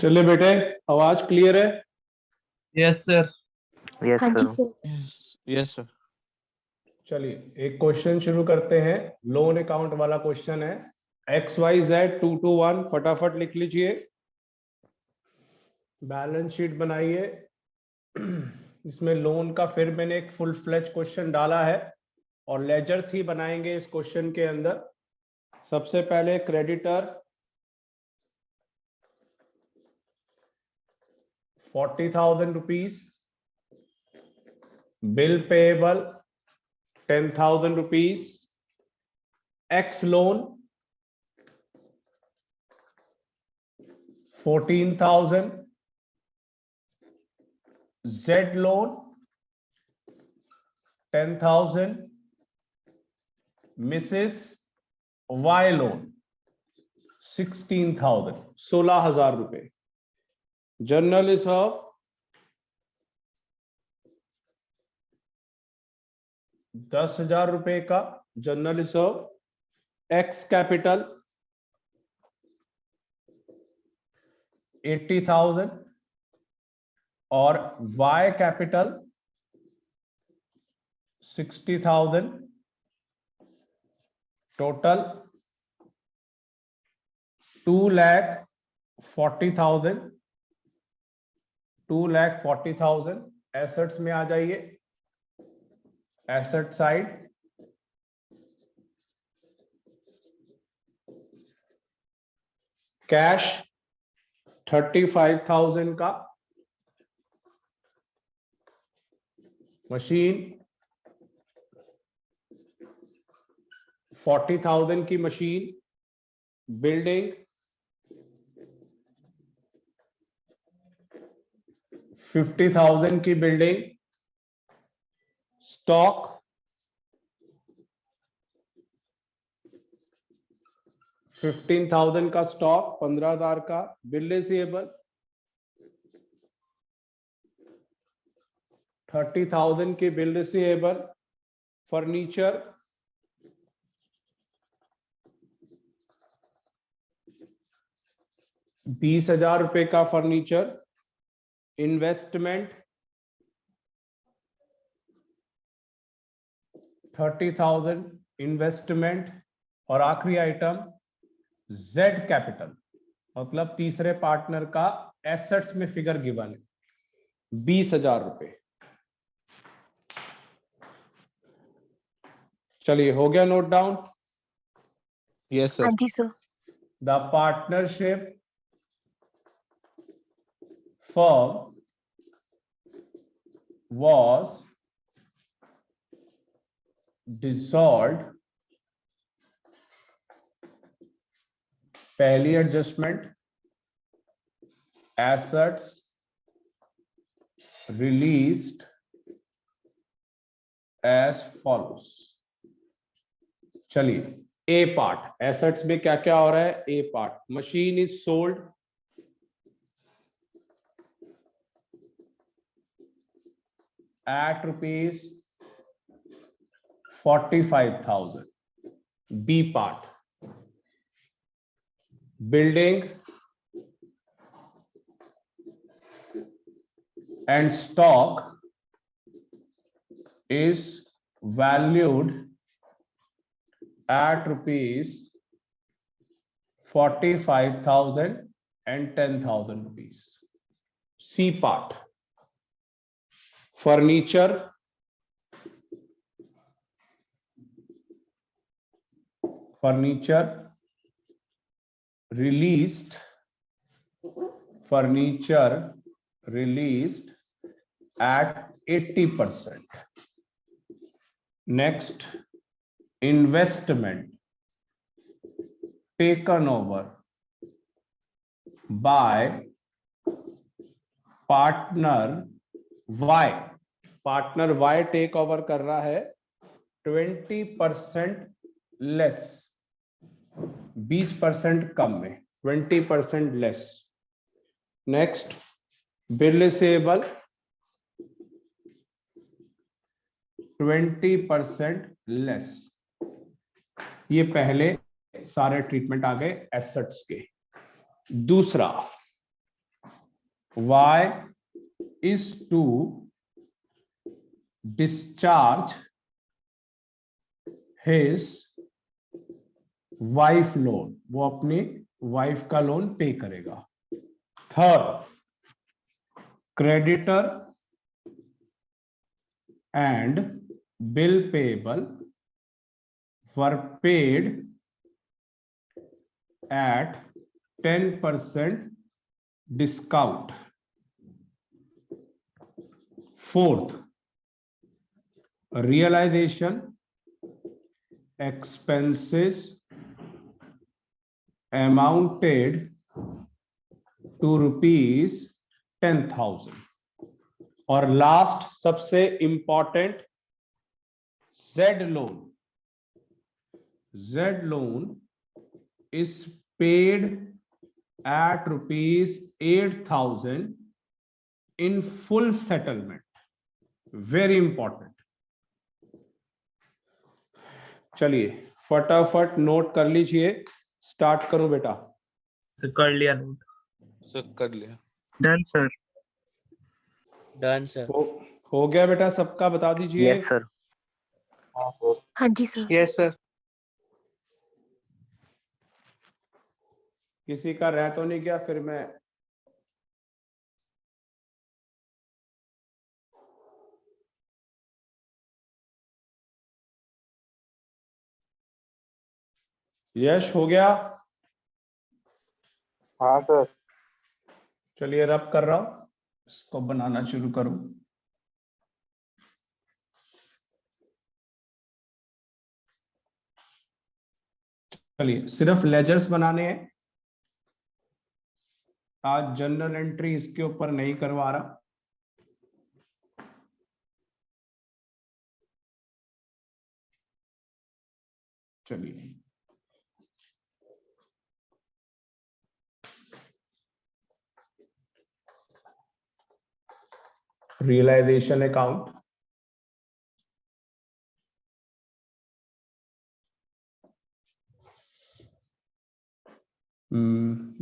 चलिए बेटे, आवाज क्लियर है? Yes sir. यस हाँ जी सर। सर। Yes sir. चलिए एक क्वेश्चन शुरू करते हैं। लोन अकाउंट वाला क्वेश्चन है। XYZ 221 फटाफट लिख लीजिए। बैलेंस शीट बनाइए। इसमें लोन का फिर मैंने एक फुल फ्लेज क्वेश्चन डाला है और लेजर्स ही बनाएंगे इस क्वेश्चन के अंदर। सबसे पहले creditor 40,000 rupees, bill payable 10,000 rupees, x loan 14,000, Z loan 10,000, Mrs. Y loan 16,000, 16,000 रुपए। जनरल रिजर्व 10,000 रुपए का जनरल रिजर्व। एक्स कैपिटल 80,000 और Y कैपिटल 60,000। टोटल 2,40,000। 2,40,000। एसेट्स में आ जाइए। एसेट साइड कैश 35,000 का, मशीन 40,000 की मशीन, बिल्डिंग 50,000 की बिल्डिंग, स्टॉक 15,000 का स्टॉक, 15,000 का, बिल रिसीवेबल 30,000 की बिल रिसीवेबल, फर्नीचर 20,000 रुपए का फर्नीचर, इन्वेस्टमेंट 30,000 इन्वेस्टमेंट, और आखिरी आइटम Z कैपिटल, मतलब तीसरे पार्टनर का एसेट्स में फिगर गिवन है 20,000 रुपए। चलिए, हो गया नोट डाउन? यस हाँ सर। जी sir. The partnership firm was dissolved, पहली adjustment, assets released as follows। चलिए, ए पार्ट एसेट्स में क्या क्या हो रहा है। A part, machine is sold at rupees 45,000। B part, building and stock is valued at rupees 45,000 and 10,000 rupees। C part, furniture released at 80%। next, investment taken over by partner Y। Partner Y take over कर रहा है 20% less, 20% कम में, 20% less. Next, bill receivable 20% less. ये पहले सारे treatment आ गए assets के। दूसरा, Y is to discharge his wife loan, वो अपनी वाइफ का लोन पे करेगा। Third, creditor and bill payable were paid at 10% discount. Fourth, realization expenses amounted to rupees 10,000. और लास्ट सबसे important, Z loan is paid at rupees 8,000 in full settlement. Very important. चलिए फटाफट note कर लीजिए, start करो बेटा। सर कर लिया नोट। सर कर लिया। Done sir. Done sir. हो गया बेटा सबका, बता दीजिए। Yes sir. हाँ जी सर। Yes sir. किसी का रह तो नहीं गया? फिर मैं यश हो गया? हाँ सर। चलिए रब कर रहा हूं, इसको बनाना शुरू करूं। चलिए सिर्फ लेजर्स बनाने हैं, आज जनरल एंट्री इसके ऊपर नहीं करवा रहा। चलिए रियलाइजेशन अकाउंट,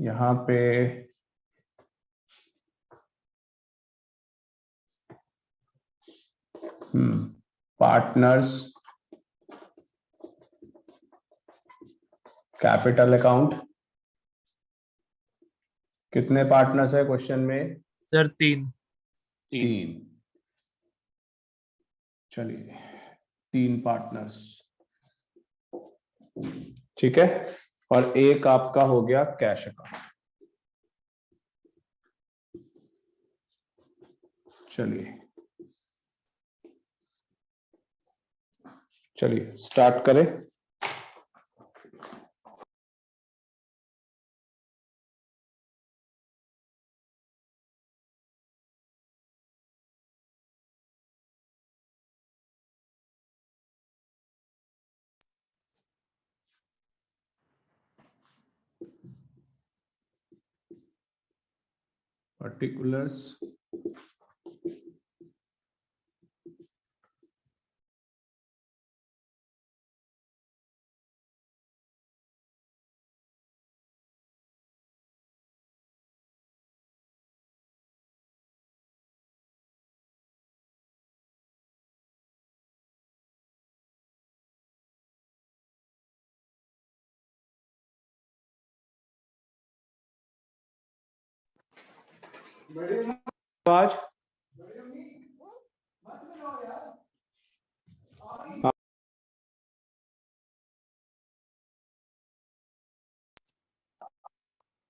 यहां पे पार्टनर्स कैपिटल अकाउंट, कितने पार्टनर्स है क्वेश्चन में? सर 3। चलिए 3 पार्टनर्स, ठीक है। और एक आपका हो गया कैश अकाउंट। चलिए स्टार्ट करें। पर्टिकुलर्स, आज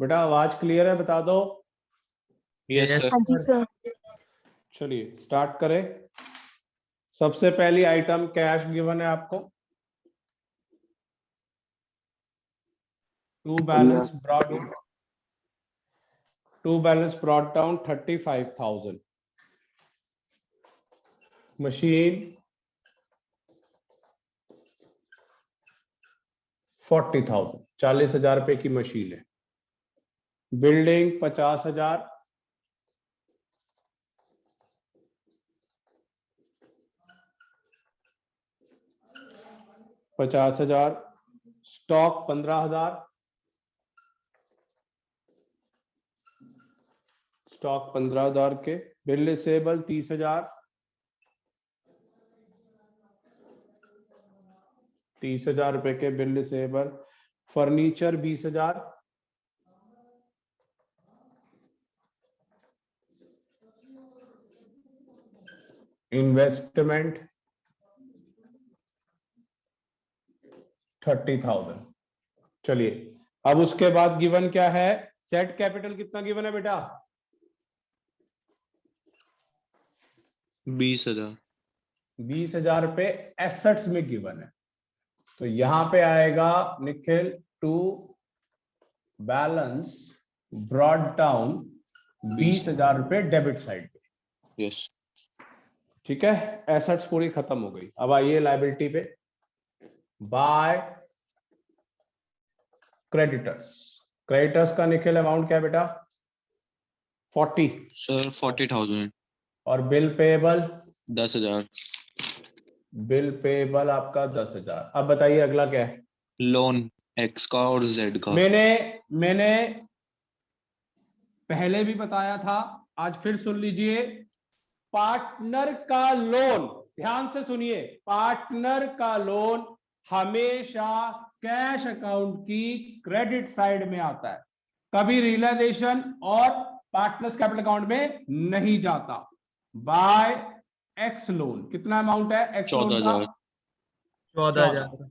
बेटा आवाज क्लियर है? बता दो। Yes sir. हाँ जी सर। चलिए स्टार्ट करें। सबसे पहली आइटम कैश गिवन है आपको। To balance brought down 35,000। Machine 40,000, 40,000 रुपए की मशीन है। बिल्डिंग 50,000, स्टॉक 15,000, स्टॉक 15,000 के, बिल रिसेबल 30,000, 30,000 रुपए के बिल रिसेबल, फर्नीचर 20,000, इन्वेस्टमेंट 30,000। चलिए अब उसके बाद गिवन क्या है, सेट कैपिटल कितना गिवन है बेटा? 20,000। 20,000 रुपए एसेट्स में गिवन है। तो यहां पे आएगा Nikhil to balance brought down 20,000 रुपए डेबिट साइड पे। यस। ठीक है, एसेट्स पूरी खत्म हो गई। अब आइए लायबिलिटी पे, बाय क्रेडिटर्स। क्रेडिटर्स का निखिल अमाउंट क्या है बेटा? 40। सर 40,000। और बिल पेएबल? 10,000। बिल पेएबल आपका 10,000। अब बताइए अगला क्या है? लोन एक्स का और जेड का। मैंने पहले भी बताया था, आज फिर सुन लीजिए। पार्टनर का लोन, ध्यान से सुनिए, पार्टनर का लोन हमेशा कैश अकाउंट की क्रेडिट साइड में आता है, कभी रियलाइजेशन और पार्टनर्स कैपिटल अकाउंट में नहीं जाता। बाय एक्स लोन कितना अमाउंट है? एक्स लोन का 14,000। 14,000।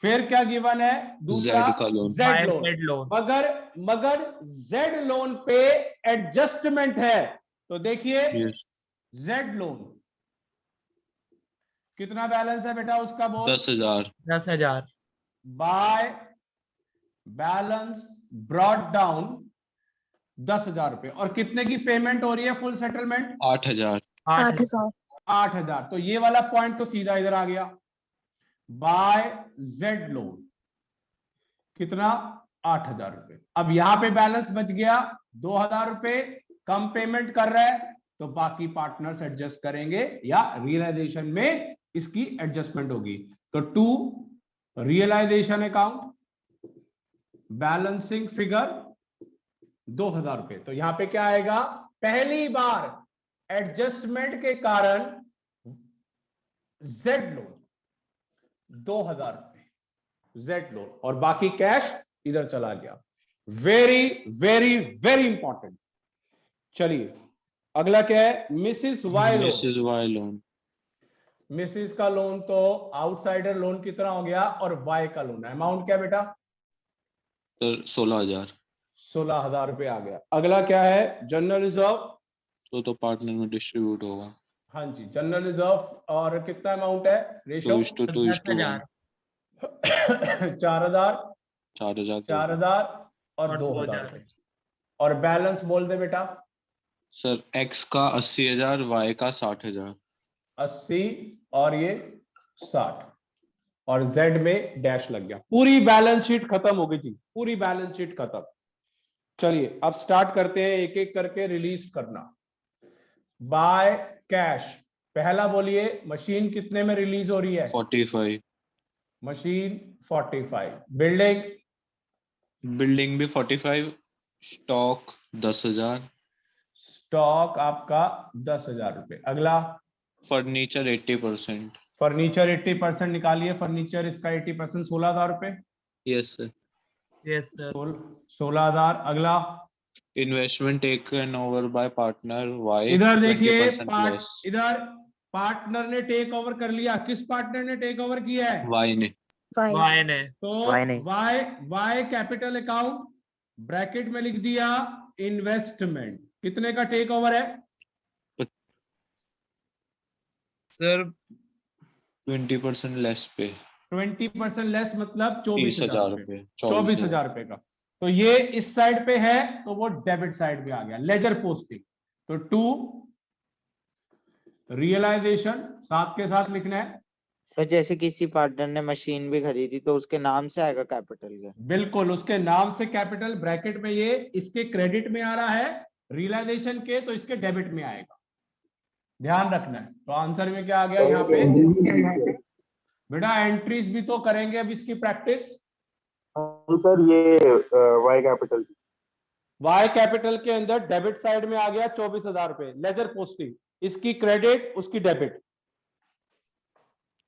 फिर क्या गिवन है? दूसरा जेड का loan. Z Z loan. Loan. मगर जेड लोन पे एडजस्टमेंट है। तो देखिए यस। जेड लोन कितना बैलेंस है बेटा उसका? बोल। 10,000। 10,000। बाय बैलेंस ब्रॉड डाउन 10,000 रुपए। और कितने की पेमेंट हो रही है फुल सेटलमेंट? 8,000। 8,000। 8,000। तो ये वाला पॉइंट तो सीधा इधर आ गया। बाय जेड लोन कितना? 8,000 रुपए। अब यहां पे बैलेंस बच गया 2,000 रुपए, कम पेमेंट कर रहा है तो बाकी पार्टनर्स एडजस्ट करेंगे या रियलाइजेशन में इसकी एडजस्टमेंट होगी। तो to realisation account balancing figure 2,000 रुपए। तो यहां पे क्या आएगा? पहली बार एडजस्टमेंट के कारण जेड लोन 2,000 रुपए जेड लोन, और बाकी कैश इधर चला गया। Very very very important. चलिए अगला क्या है? Mrs Y loan. Mrs Y loan. Mrs का लोन तो आउटसाइडर लोन कितना हो गया, और वाई का लोन है। अमाउंट क्या बेटा? सर 16,000। 16,000 रुपए आ गया। अगला क्या है? General reserve. तो पार्टनर में डिस्ट्रीब्यूट होगा। हाँ जी, जनरल रिजर्व। और कितना अमाउंट है? रेशो 2:1। 4,000, 4,000। 4,000 और और 2,000 2,000। रुपए। और बैलेंस बोल दे बेटा। सर एक्स का 80,000, वाई का 60,000। 80 और ये 60, और जेड में डैश लग गया। पूरी बैलेंस शीट खत्म हो गई जी, पूरी बैलेंस शीट खत्म। चलिए अब स्टार्ट करते हैं एक एक करके रिलीज करना। बाय कैश, पहला बोलिए मशीन कितने में रिलीज हो रही है? 45। मशीन 45। बिल्डिंग? बिल्डिंग भी 45। स्टॉक 10,000। स्टॉक आपका 10,000 रुपए। अगला फर्नीचर 80%। फर्नीचर 80% निकालिए। फर्नीचर इसका 80% 16,000 रुपए। Yes sir. Yes sir. 16,000। अगला investment taken over by partner Y इधर देखिए, 20% लेस। इधर पार्टनर ने टेक ओवर कर लिया। किस पार्टनर ने टेक ओवर किया है? वाई ने। वाई। वाई ने। तो वाई ने। वाई कैपिटल अकाउंट ब्रैकेट में लिख दिया इन्वेस्टमेंट। कितने का टेक ओवर है? सर 20% लेस पे। 20% लेस मतलब 24,000 30,000 रुपए। रुपये। 24,000 रुपए का। तो ये इस साइड पे है तो वो डेबिट साइड पे आ गया। Ledger posting. तो टू रियलाइजेशन साथ के साथ लिखना है। सर जैसे किसी पार्टनर ने मशीन भी खरीदी तो उसके नाम से आएगा कैपिटल के? बिल्कुल, उसके नाम से कैपिटल ब्रैकेट में, ये इसके क्रेडिट में आ रहा है, रियलाइजेशन के तो इसके डेबिट में आएगा। ध्यान रखना है। तो आंसर में क्या आ गया यहाँ पे? बेटा एंट्रीज भी तो करेंगे अब इसकी प्रैक्टिस। सर ये वाई कैपिटल। वाई कैपिटल के अंदर डेबिट साइड में आ गया 24,000 रुपए लेजर पोस्टिंग, इसकी क्रेडिट उसकी डेबिट।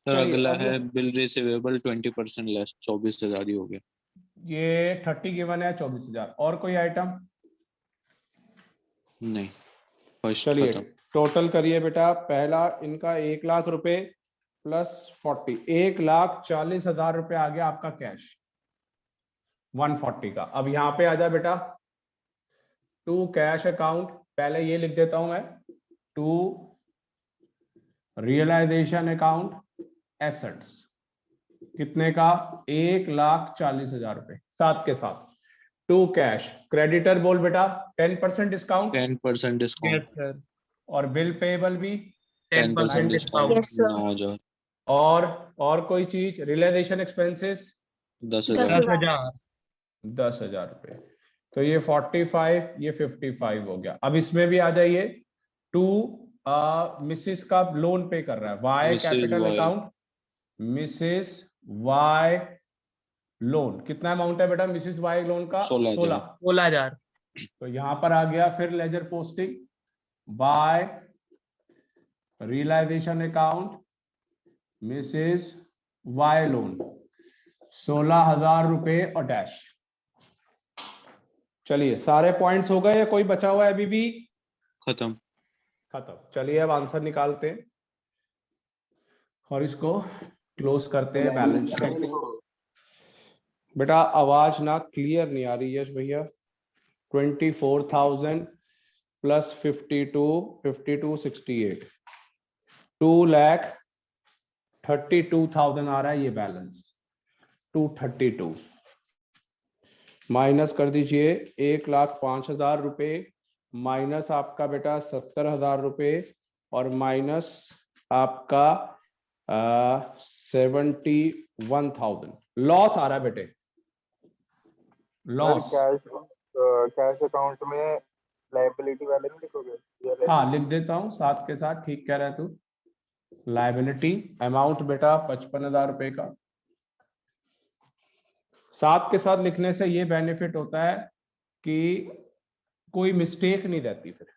सर चलिए, अगला अब है बिल रिसीवेबल 20% लेस, 24,000 ही हो गया। ये 30 गिवन है 24,000। और कोई आइटम? नहीं, फर्स्ट चलिए खत्म। टोटल करिए बेटा। पहला इनका 1,00,000 रुपए प्लस 40, 1,40,000 रुपए आ गया आपका कैश 140 का। अब यहाँ पे आ जा बेटा, टू कैश अकाउंट, पहले ये लिख देता हूं मैं, टू रियलाइजेशन अकाउंट एसेट्स, कितने का? 1,40,000 रुपए साथ के साथ। टू कैश क्रेडिटर बोल बेटा 10% डिस्काउंट, 10% डिस्काउंट, यस सर, और बिल पेबल भी 10% 10% डिस्काउंट, Yes, sir. 9,000, और कोई चीज रियलाइजेशन एक्सपेंसेस 10,000, 10,000, 10,000 रुपए। तो ये 45, ये 55 हो गया। अब इसमें भी आ जाइए, टू मिसिस का लोन पे कर रहा है, Y Mrs. Capital Y. Account, Mrs Y loan, कितना अमाउंट है बेटा मिसिस वाई लोन का? 16,000, 16,000, तो यहां पर आ गया फिर ledger posting, by realisation account Mrs Y loan 16,000 रुपए और डैश। चलिए सारे पॉइंट्स हो गए या कोई बचा हुआ है अभी भी? खत्म। खत्म। चलिए अब आंसर निकालते हैं और इसको क्लोज करते हैं बैलेंस शीट। बेटा आवाज ना क्लियर नहीं आ रही यश भैया। 24,000 प्लस 52 68, 2,32,000 आ रहा है ये बैलेंस। 232 माइनस कर दीजिए 1,05,000 रुपए, माइनस आपका बेटा 70,000 रुपए, और माइनस आपका 71,000 लॉस आ रहा है बेटे, लॉस। कैश अकाउंट में लायबिलिटी वाले में लिखोगे? हाँ लिख देता हूँ साथ के साथ, ठीक कह रहा है तू। लाइबिलिटी अमाउंट बेटा 55,000 रुपए का। साथ के साथ लिखने से ये बेनिफिट होता है कि कोई मिस्टेक नहीं रहती फिर।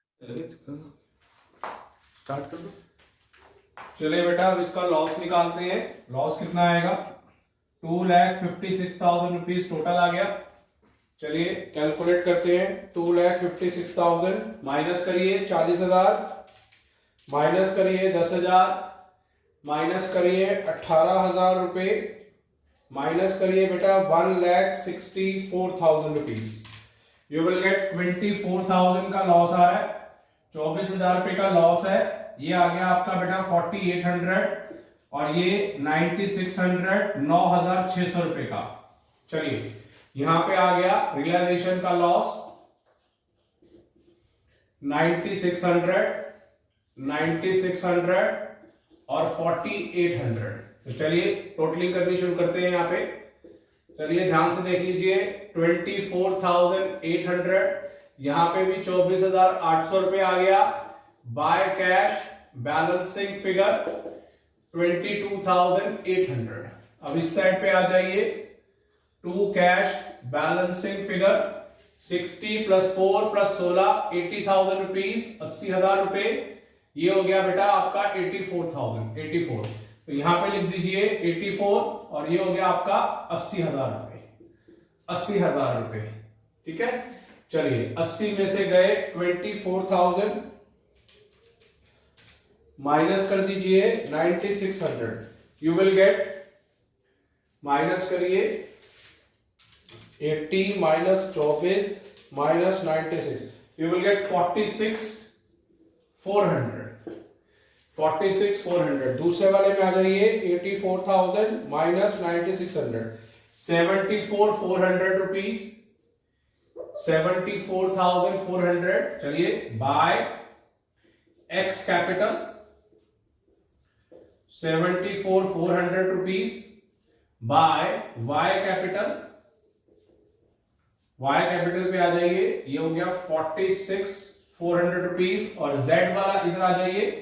स्टार्ट कर दो। चलिए बेटा अब इसका लॉस निकालते हैं। लॉस कितना आएगा? 2,56,000 रुपीज टोटल आ गया। चलिए कैलकुलेट करते हैं। 2,56,000 माइनस करिए 40,000, माइनस करिए 10,000, माइनस करिए 18,000 रुपए, माइनस करिए बेटा 1,64,000 रुपीज। यू विल गेट 24,000 का लॉस आ रहा है। 24,000 रुपए का लॉस है। ये आ गया आपका बेटा 4,800, और ये 9,600, 9,600 रुपए का। चलिए यहां पे आ गया रियलाइजेशन का लॉस 9,600, 9,600 और 4,800। तो चलिए टोटलिंग करनी शुरू करते हैं यहाँ पे। चलिए ध्यान से देख लीजिए, 24,800, यहां पे भी 24,800 रुपए आ गया। By cash balancing figure 22,800। अब इस साइड पे आ जाइए, to cash balancing figure 60 plus 4 plus 16 80,000 rupees, 80,000 रुपए। ये हो गया बेटा आपका 84,000, 84। तो यहां पे लिख दीजिए 84, और ये हो गया आपका 80,000 रुपए, 80,000 रुपए। ठीक है। चलिए 80 में से गए 24,000, माइनस कर दीजिए 9,600। यू विल गेट, माइनस करिए 80 minus 24 minus 96, you will get 46,400। 46,400। दूसरे वाले में आ जाइए, 84,000 माइनस 9,600, 74,400 रुपीज, 74,400। चलिए by X capital 74,400 rupees, by Y capital, Y capital पे आ जाइए, ये हो गया 46,400 रुपीज, और जेड वाला इधर आ जाइए,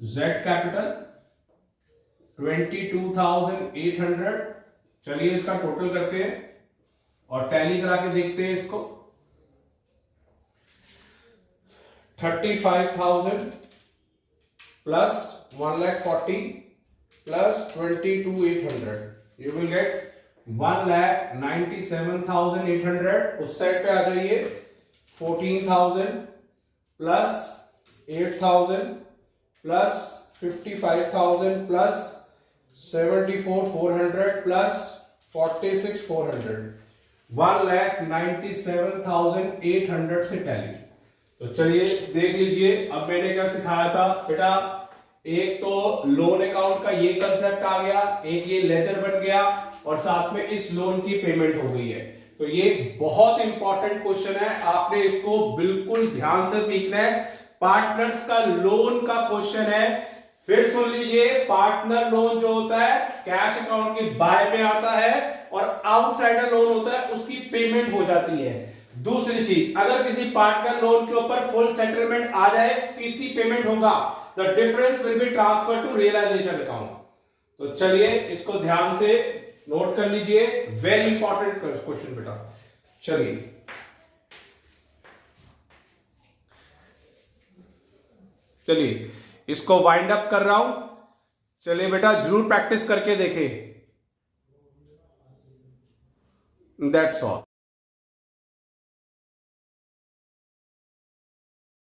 जेड कैपिटल 22,800। चलिए इसका टोटल करते हैं, और टैली करा के देखते हैं इसको। 35,000 plus 1,40,000 plus 22,800, you will get 1,97,800। उस साइड पे आ जाइए। 14,000 प्लस 8,000 प्लस 55,000 प्लस 74,400 प्लस 46,400, 1,97,800 से टैली। तो चलिए देख लीजिए, अब मैंने क्या सिखाया था बेटा, एक तो लोन अकाउंट का ये कंसेप्ट आ गया, एक ये लेजर बन गया, और साथ में इस लोन की पेमेंट हो गई है। तो ये बहुत इंपॉर्टेंट क्वेश्चन है, आपने इसको बिल्कुल ध्यान से सीखना है। पार्टनर्स का लोन का क्वेश्चन है। फिर सुन लीजिए, पार्टनर लोन जो होता है कैश अकाउंट की बाय में आता है, और आउटसाइडर लोन होता है उसकी पेमेंट हो जाती है। दूसरी चीज, अगर किसी पार्टनर लोन के ऊपर फुल सेटलमेंट आ जाए तो इतनी पेमेंट होगा, the difference will be transfer to realisation account. तो चलिए इसको ध्यान से नोट कर लीजिए, वेरी इंपॉर्टेंट क्वेश्चन बेटा। चलिए इसको वाइंड अप कर रहा हूं। चलिए बेटा जरूर प्रैक्टिस करके देखें। That's all.